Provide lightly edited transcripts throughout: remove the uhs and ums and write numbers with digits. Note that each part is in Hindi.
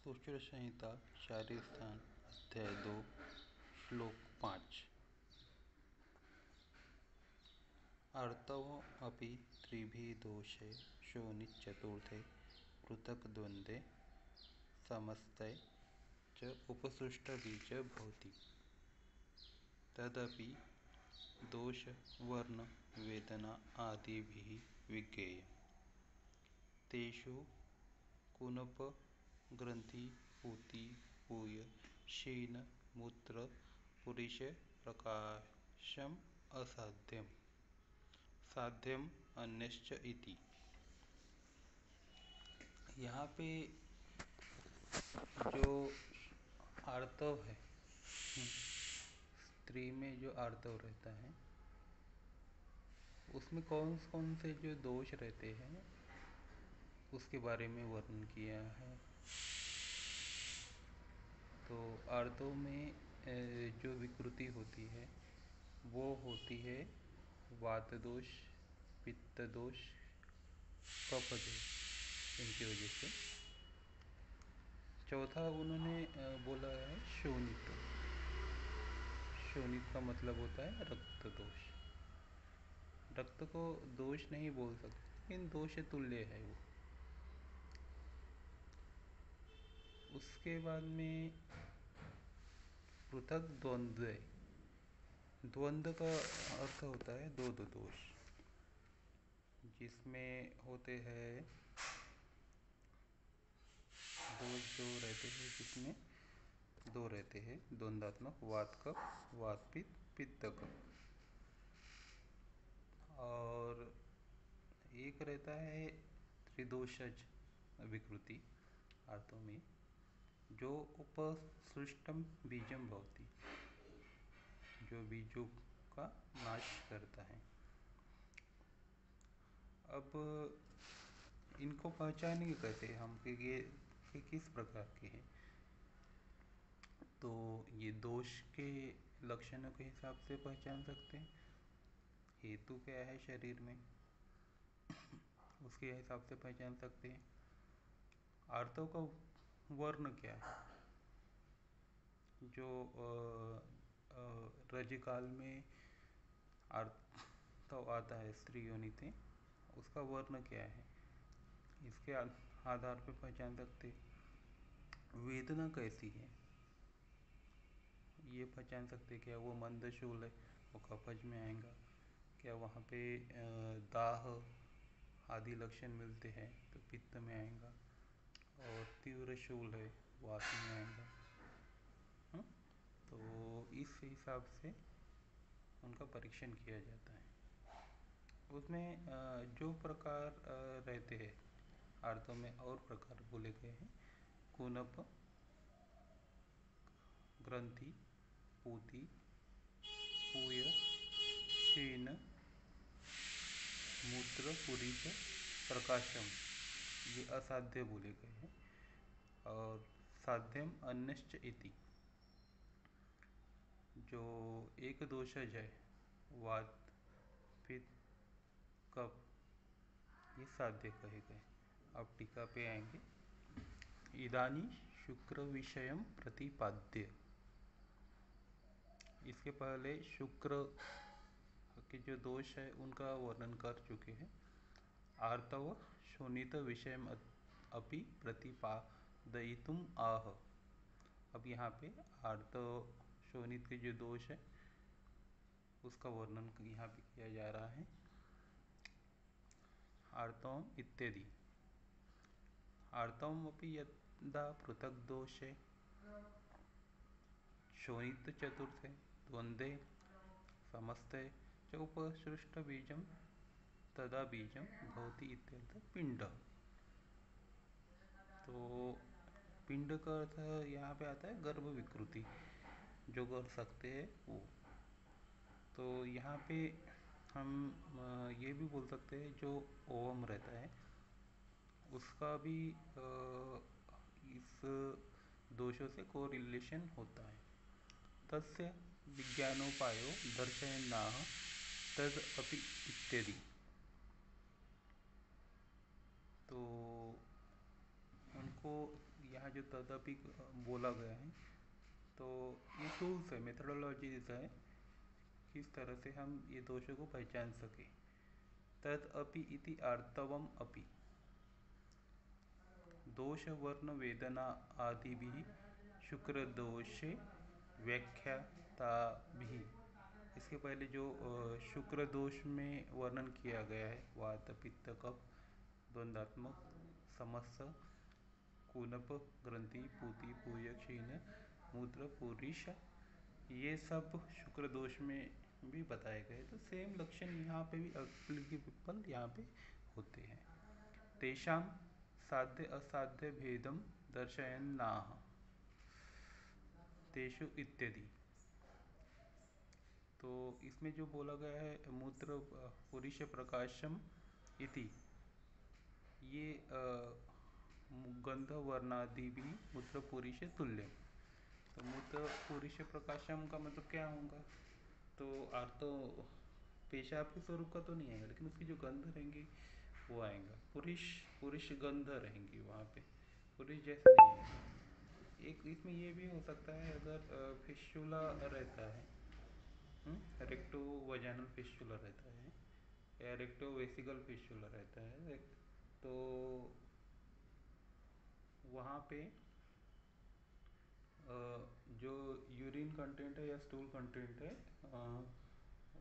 सूत्र संहिता शारीर स्थान अध्याय 2 श्लोक 5 अर्थौ अपि त्रिभिः दोषे शोनिचतुर्थे पृथक् द्वन्द्वे समस्ते च उपसृष्टबीज भवति तदपि दोष वर्ण वेदना आदिभिः विज्ञेयम् तेषु कुनप ग्रंथि पूति पूय शीन मूत्र पुरुष प्रकाशम असाध्यम साध्यम अन्यश्च इति। यहाँ पे जो आर्तव है, स्त्री में जो आर्तव रहता है उसमें कौन कौन से जो दोष रहते हैं उसके बारे में वर्णन किया है। तो आर्तव में जो विकृति होती है वो होती है वात दोष, पित्त दोष, कफ दोष, इनकी वजह से। चौथा उन्होंने बोला है शोणित। शोणित का मतलब होता है रक्त दोष। रक्त को दोष नहीं बोल सकते लेकिन दोष तुल्य है वो। उसके बाद में पृथक द्वंद्व। द्वंद्व का अर्थ होता है दो दोष, जिसमें होते हैं दोष जो रहते हैं, जिसमें दो रहते हैं द्वंद्वात्मक, वात कफ, वात पित्त, पित्त कफ। और एक रहता है त्रिदोषज विकृति आर्तों में, जो उपसृष्टम बीजम भवति, जो बीजों का नाश करता है। अब इनको पहचानेंगे कैसे हम कि ये किस प्रकार के हैं। तो ये दोष के लक्षणों के हिसाब से पहचान सकते हैं। हेतु क्या है शरीर में उसके हिसाब से पहचान सकते हैं। आर्तव का वर्ण क्या है, जो रजकाल में आर्तव आता है स्त्री योनिते, उसका वर्ण क्या है इसके आधार पर पहचान सकते। वेदना कैसी है ये पहचान सकते। क्या वो मंदशूल है, वो कफज में आएगा। क्या वहाँ पे दाह आदि लक्षण मिलते हैं तो पित्त में आएगा। और तीव्र शूल है वात में आएगा। तो इस हिसाब से उनका परीक्षण किया जाता है। उसमें जो प्रकार रहते हैं आर्तों में और प्रकार बोले गए हैं। कुनप, ग्रंथि, पूति, पूय, शीन, मूत्र, पुरीच, प्रकाशम, ये असाध्य बोले गए हैं। और साध्यम अन्यश्च इति, जो एक दोषज है वात पित्त कफ, ये साध्य कहे गए। अब टीका पे आएंगे। इदानी शुक्र विषयम प्रतिपाद्य, इसके पहले शुक्र के जो दोष है उनका वर्णन कर चुके हैं। आर्तव शोणित विषयम अपि प्रतिपादयितुम आह। अब यहाँ पे आर्तव शोणित के जो दोष है उसका वर्णन यहाँ पे किया जा रहा है। आर्तवम इत्यादि। आर्तवम अपि यदा पृथक दोषे शोणित चतुर्थे द्वंद्वे समस्ते च उपसृष्ट बीजम तदा बीजम भवति इत्यर्थ पिंड। तो पिंड का अर्थ यहाँ पे आता है गर्भ विकृति, जो कर सकते हैं वो। तो यहाँ पे हम ये भी बोल सकते हैं जो ओवम रहता है उसका भी इस दोषों से कोरिलेशन होता है। तस्य विज्ञानोपायो दर्शयन्नाह तद अपि इत्यादि। तो उनको यहाँ जो तदपि बोला गया है, तो ये टूल्स है, मेथडोलॉजीज है, किस तरह से हम ये दोषों को पहचान सके। तद अपि इति आर्तवम अपि, दोष वर्ण वेदना आदि भी शुक्र दोषे व्याख्याता भी। इसके पहले जो शुक्र दोष में वर्णन किया गया है, वात पित्त कफ द्वंद्वात्मक समस्या कूनप ग्रंथि पूति पूय क्षीण मूत्र पुरीश, ये सब शुक्र दोष में भी बताए गए। तो सेम लक्षण यहाँ पे भी अप्लीकेबल यहाँ पे होते हैं। तेषाम साध्य असाध्य भेदम दर्शयन्नाह तेषु इत्यादि। तो इसमें जो बोला गया है मूत्र पुरुष प्रकाशम इति, ये गंध वर्णादि भी मूत्र पुरुष तुल्य। तो मूत्र पुरुष प्रकाशम का मतलब क्या होगा? तो आर्तो पेशाब के स्वरूप का तो नहीं आएगा, लेकिन उसकी जो गंध रहेंगी वो आएगा। पुरुष पुरुष गंध रहेंगी वहाँ पे, पुरुष जैसा नहीं है। एक इसमें ये भी हो सकता है, अगर फिस्टुला रहता है, रेक्टो वजानल फिस्टुला रहता है या रेक्टो वेसिकल फिस्टुला रहता है, तो वहाँ पे जो यूरिन कंटेंट है या स्टूल कंटेंट है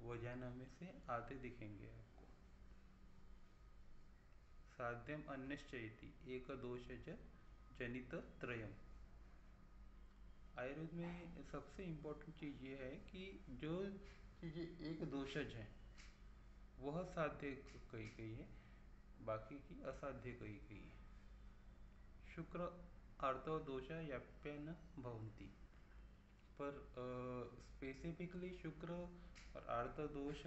वजाना में से आते दिखेंगे आपको। साध्यम अन्यश्चैति एक दोषज जनित त्रयम। आयुर्वेद में सबसे इम्पोर्टेंट चीज़ ये है कि जो चीज़ें एक दोषज है वह साध्य कही गई है, बाकी की असाध्य कही गई है। शुक्र आर्तव दोषा याप्य न भवन्ति, पर स्पेसिफिकली शुक्र और आर्तव दोष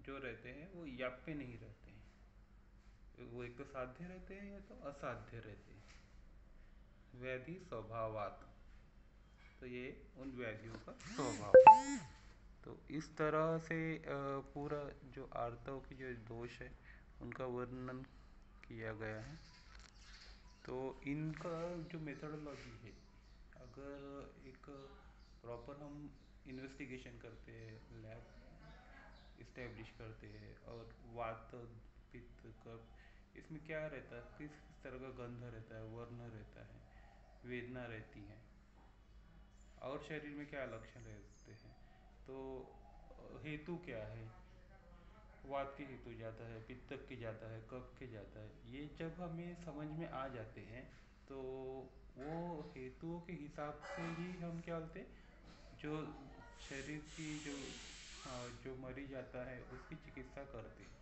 जो रहते हैं वो याप्य नहीं रहते हैं, वो एक तो साध्य रहते हैं या तो असाध्य रहते हैं। व्याधि स्वभावात, तो ये उन व्याधियों का स्वभाव है। तो इस तरह से पूरा जो आर्तव की जो दोष है उनका वर्णन किया गया है। तो इनका जो मेथडोलॉजी है, अगर एक प्रॉपर हम इन्वेस्टिगेशन करते हैं, लैब इस्टेब्लिश करते हैं, और वात पित्त कफ इसमें क्या रहता है, किस तरह का गंध रहता है, वर्ण रहता है, वेदना रहती है, और शरीर में क्या लक्षण रहते हैं, तो हेतु क्या है, वात के हेतु जाता है, पित्त के जाता है, कफ के जाता है, ये जब हमें समझ में आ जाते हैं तो वो हेतुओं के हिसाब से ही हम क्या बोलते हैं, जो शरीर की जो जो मरीज आता है उसकी चिकित्सा करते हैं।